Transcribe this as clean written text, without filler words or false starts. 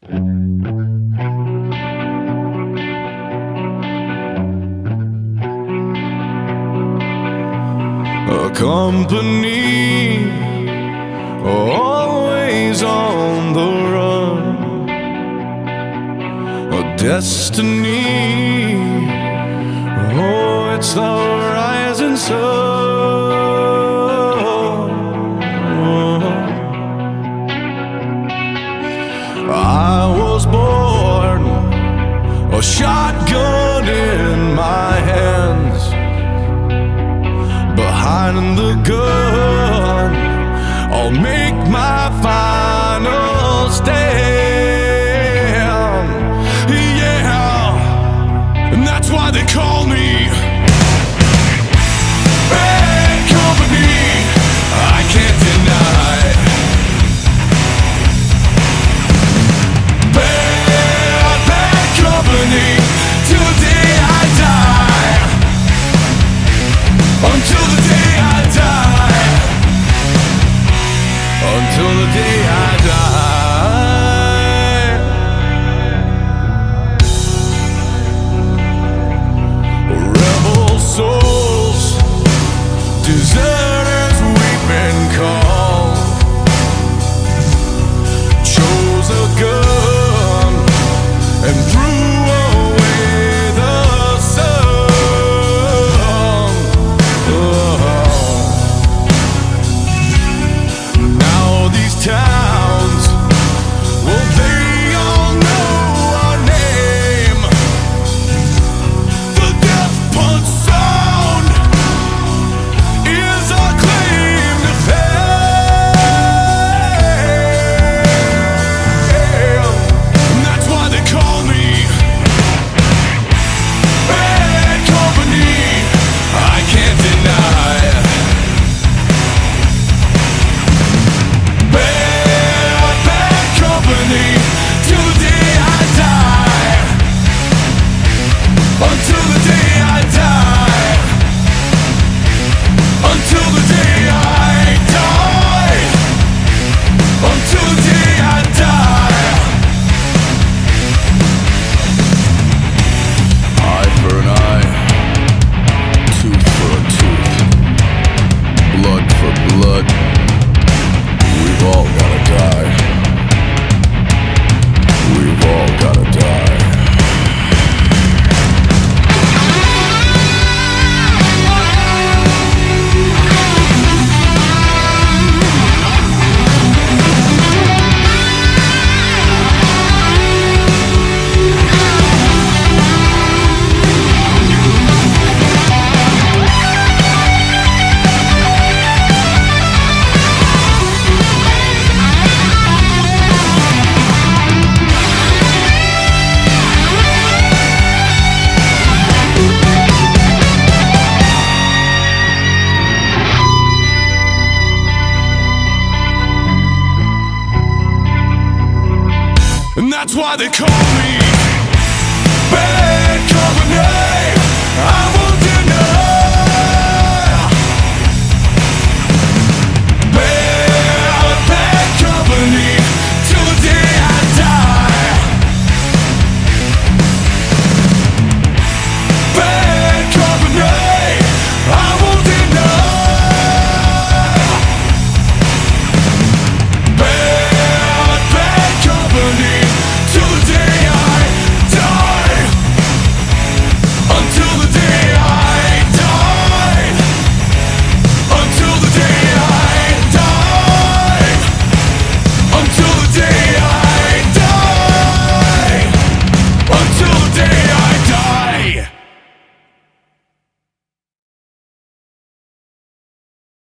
A company always on the run, a destiny, oh, it's the rising sun. I was born, a shotgun in my hands, behind the gun, I'll make my final stand. Yeah, and that's why they call me bad company. I can't deny bad company till the day I die. Until the day I die. Until the day I die. Rebel souls, deserters we've been called, chose a gun and threw away the sun. Now these towns, well, they all know our name. The death punch sound is our claim to fame. And that's why they call me bad company. I can't deny bad company till the day I die. Until the day I die. Until the day I die. Until the day I die. Eye for an eye, tooth for a tooth, blood for blood. We've all gotta die. We've all gotta die. And that's why they call me bad company.